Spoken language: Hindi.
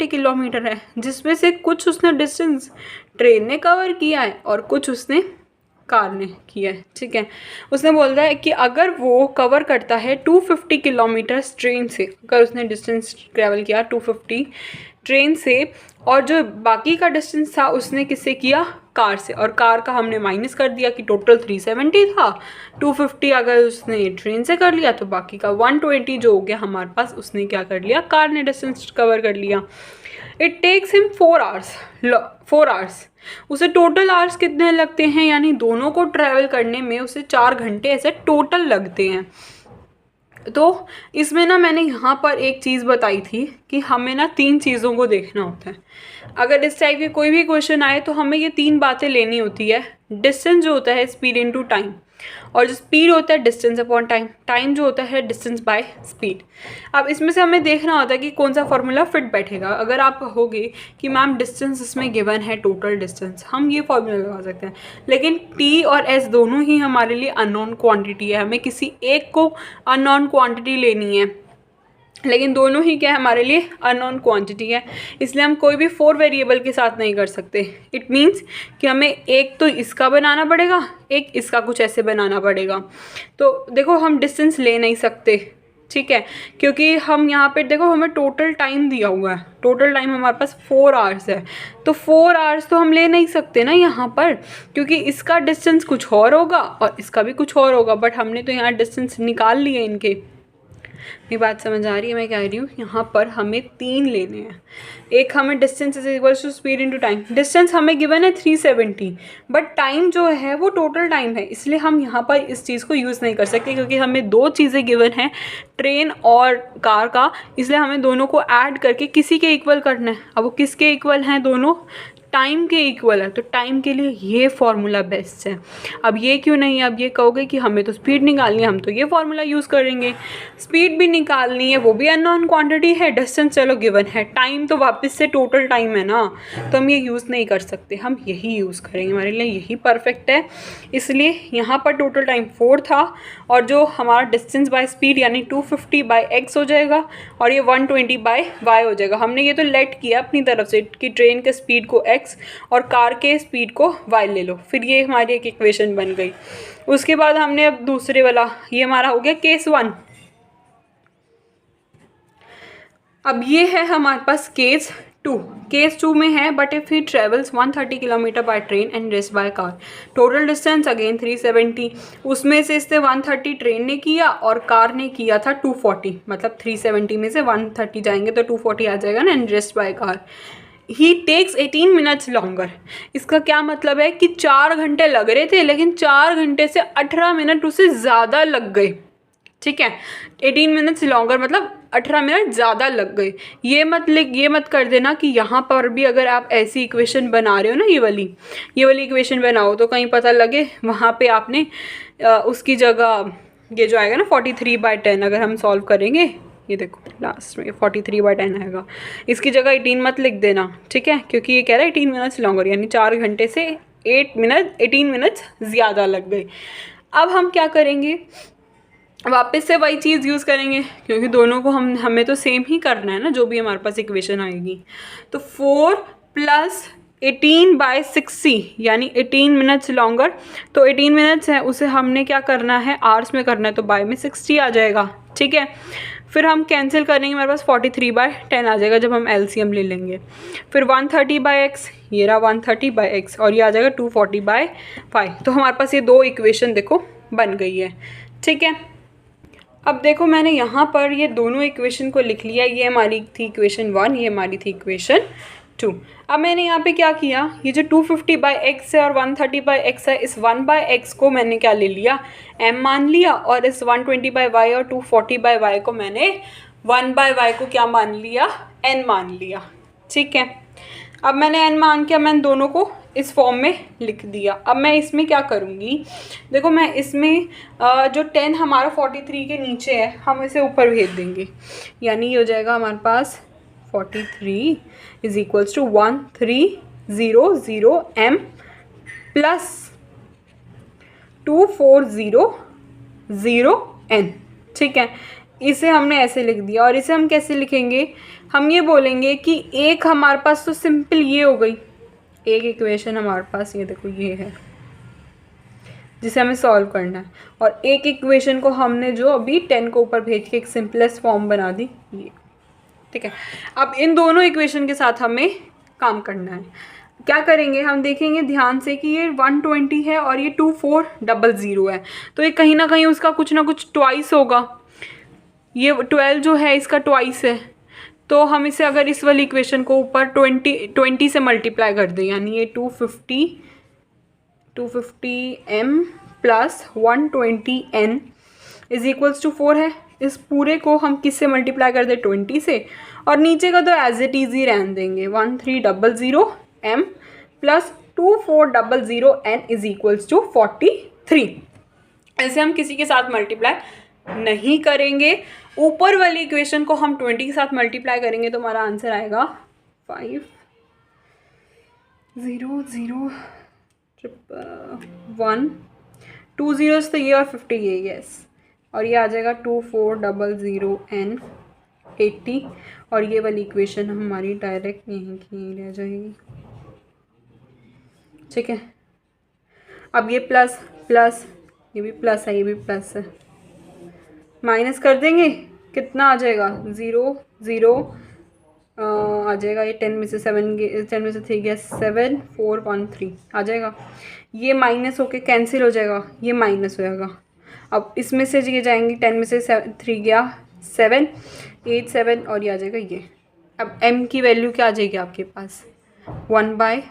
140 किलोमीटर है, जिसमें से कुछ उसने डिस्टेंस ट्रेन ने कवर किया है और कुछ उसने कार ने किया है। ठीक है, उसने बोल रहा है कि अगर वो कवर करता है 250 किलोमीटर ट्रेन से, अगर उसने डिस्टेंस ट्रेवल किया 250 ट्रेन से, और जो बाकी का डिस्टेंस था उसने किससे किया, कार से, और कार का हमने माइनस कर दिया कि टोटल 370 था, 250 अगर उसने ट्रेन से कर लिया तो बाकी का 120 जो हो गया हमारे पास, उसने क्या कर लिया, कार ने डिस्टेंस कवर कर लिया। It takes him 4 hours, 4 hours, उसे टोटल आवर्स कितने लगते हैं, यानी दोनों को ट्रैवल करने में उसे 4 घंटे ऐसे टोटल लगते हैं। तो इसमें ना मैंने यहाँ पर एक चीज़ बताई थी कि हमें ना 3 चीज़ों को देखना होता है। अगर इस टाइप के कोई भी क्वेश्चन आए तो हमें ये 3 बातें लेनी होती है। डिस्टेंस जो होता है स्पीड इनटू टाइम, और जो स्पीड होता है डिस्टेंस अपॉन टाइम, टाइम जो होता है डिस्टेंस बाय स्पीड। अब इसमें से हमें देखना होता है कि कौन सा फॉर्मूला फिट बैठेगा। अगर आप कहोगे कि मैम डिस्टेंस इसमें गिवन है टोटल डिस्टेंस, हम ये फॉर्मूला लगा सकते हैं, लेकिन टी और एस दोनों ही हमारे लिए अननोन क्वांटिटी है, हमें किसी एक को अननोन क्वांटिटी लेनी है, लेकिन दोनों ही क्या है हमारे लिए अननोन क्वांटिटी है, इसलिए हम कोई भी 4 वेरिएबल के साथ नहीं कर सकते। इट मीन्स कि हमें एक तो इसका बनाना पड़ेगा, एक इसका कुछ ऐसे बनाना पड़ेगा। तो देखो हम डिस्टेंस ले नहीं सकते, ठीक है, क्योंकि हम यहाँ पे देखो हमें टोटल टाइम दिया हुआ है, टोटल टाइम हमारे पास 4 आवर्स है, तो 4 आवर्स तो हम ले नहीं सकते ना यहाँ पर, क्योंकि इसका डिस्टेंस कुछ और होगा और इसका भी कुछ और होगा, बट हमने तो यहाँ डिस्टेंस निकाल लिए इनके। मेरी बात समझ आ रही है मैं कह रही हूँ, यहाँ पर हमें 3 लेने हैं। एक हमें distance is equal to speed into time, distance हमें गिवन है 370, बट टाइम जो है वो टोटल टाइम है, इसलिए हम यहाँ पर इस चीज़ को यूज़ नहीं कर सकते, क्योंकि हमें 2 चीज़ें गिवन हैं, ट्रेन और कार का, इसलिए हमें दोनों को ऐड करके किसी के इक्वल करना है। अब वो किसके इक्वल हैं, दोनों टाइम के इक्वल है, तो टाइम के लिए ये फार्मूला बेस्ट है। अब ये क्यों नहीं, अब ये कहोगे कि हमें तो स्पीड निकालनी है, हम तो ये फार्मूला यूज़ करेंगे। स्पीड भी निकालनी है, वो भी अननोन क्वांटिटी है, डिस्टेंस चलो गिवन है, टाइम तो वापस से टोटल टाइम है ना, तो हम ये यूज़ नहीं कर सकते, हम यही यूज़ करेंगे, हमारे लिए यही परफेक्ट है। इसलिए यहाँ पर टोटल टाइम 4 था, और जो हमारा डिस्टेंस बाय स्पीड यानी 250 बाय एक्स हो जाएगा, और ये 120 बाय वाई हो जाएगा। हमने ये तो लेट किया अपनी तरफ से कि ट्रेन के स्पीड को एक्स और कार के स्पीड को वाई ले लो, फिर ये हमारी एक इक्वेशन बन गई। उसके बाद हमने अब दूसरे वाला, ये हमारा हो गया केस 1। अब ये है हमारे पास केस 2। केस 2 में है, but if he travels 130 kilometre by train and rest by car, total distance again 370, उसमें से इससे 130 ट्रेन ने किया और कार ने किया था 240, मतलब 370 में से 130 जाएंगे तो 240 आ जाएगा ना, and rest by car. He takes 18 minutes longer, इसका क्या मतलब है कि 4 घंटे लग रहे थे, लेकिन 4 घंटे से 18 मिनट उसे ज़्यादा लग गए। ठीक है, 18 मिनट्स लॉन्गर मतलब 18 मिनट ज़्यादा लग गए। ये मत कर देना कि यहाँ पर भी अगर आप ऐसी इक्वेशन बना रहे हो ना, ये वाली इक्वेशन बनाओ तो कहीं पता लगे वहाँ पे आपने उसकी जगह ये जो आएगा ना 43/10, अगर हम सॉल्व करेंगे, ये देखो लास्ट में 43/10 आएगा, इसकी जगह 18 मत लिख देना, ठीक है, क्योंकि ये कह रहा है 18 मिनट्स लॉन्गर, यानी 4 घंटे से 18 मिनट्स ज़्यादा लग गए। अब हम क्या करेंगे, वापस से वही चीज़ यूज़ करेंगे, क्योंकि दोनों को हमें तो सेम ही करना है ना, जो भी हमारे पास इक्वेशन आएगी। तो 4 + 18/60 यानी 18 मिनट्स लॉन्गर, तो 18 मिनट्स है उसे हमने क्या करना है, आवर्स में करना है, तो बाय में 60 आ जाएगा। ठीक है, फिर हम कैंसिल करेंगे, हमारे पास 43/10 आ जाएगा जब हम एलसीएम ले लेंगे। फिर 130/x, ये रहा 130/x, और ये आ जाएगा 240/5। तो हमारे पास ये 2 इक्वेशन देखो बन गई है। ठीक है, अब देखो मैंने यहाँ पर ये दोनों इक्वेशन को लिख लिया, ये हमारी थी इक्वेशन 1, ये हमारी थी इक्वेशन 2। अब मैंने यहाँ पे क्या किया, ये जो 250/x है और 130/x है, इस 1/x को मैंने क्या ले लिया, m मान लिया, और इस 120/y और 240/y को मैंने 1/y को क्या मान लिया, n मान लिया। ठीक है, अब मैंने n मान के मैंने दोनों को इस फॉर्म में लिख दिया। अब मैं इसमें क्या करूँगी, देखो मैं इसमें जो 10 हमारा 43 के नीचे है, हम इसे ऊपर भेज देंगे, यानी ये हो जाएगा हमारे पास 43 = 1300m + 2400n। ठीक है, इसे हमने ऐसे लिख दिया, और इसे हम कैसे लिखेंगे, हम ये बोलेंगे कि एक हमारे पास तो सिंपल ये हो गई, एक इक्वेशन हमारे पास ये देखो ये है जिसे हमें सॉल्व करना है, और एक इक्वेशन को हमने जो अभी 10 को ऊपर भेज के एक सिंपलेस्ट फॉर्म बना दी ये, ठीक है। अब इन दोनों इक्वेशन के साथ हमें काम करना है। क्या करेंगे, हम देखेंगे ध्यान से कि ये 120 है और ये 2400 है, तो ये कहीं ना कहीं उसका कुछ ना कुछ ट्वाइस होगा। ये 12 जो है इसका ट्वाइस है, तो हम इसे अगर इस वाली इक्वेशन को ऊपर 20 से मल्टीप्लाई कर दें, यानी ये 250 m plus 120 n is equals to 4 है। इस पूरे को हम किससे मल्टीप्लाई कर दें, 20 से, और नीचे का तो एज इट इज ही रहने देंगे, 1300 m plus 2400 n is equals to 43। ऐसे हम किसी के साथ मल्टीप्लाई नहीं करेंगे। ऊपर वाली इक्वेशन को हम 20 के साथ मल्टीप्लाई करेंगे तो हमारा आंसर आएगा 5 0 0 1 2 zeros तो ये और 50 ये, यस, और ये आ जाएगा 2400 n 80, और ये वाली इक्वेशन हमारी डायरेक्ट यहीं की रह जाएगी, ठीक है। अब ये प्लस प्लस, ये भी प्लस है, ये भी प्लस है, माइनस कर देंगे, कितना आ जाएगा 0 0 आ जाएगा, ये 10 में से 10 में से 3 गया 7 4 1 3 आ जाएगा। ये माइनस होके कैंसिल हो जाएगा, ये माइनस हो जाएगा। अब इसमें से ये जाएंगे, 10 में से 3 गया 7 8 7, और ये आ जाएगा ये। अब m की वैल्यू क्या आ जाएगी आपके पास, 1/।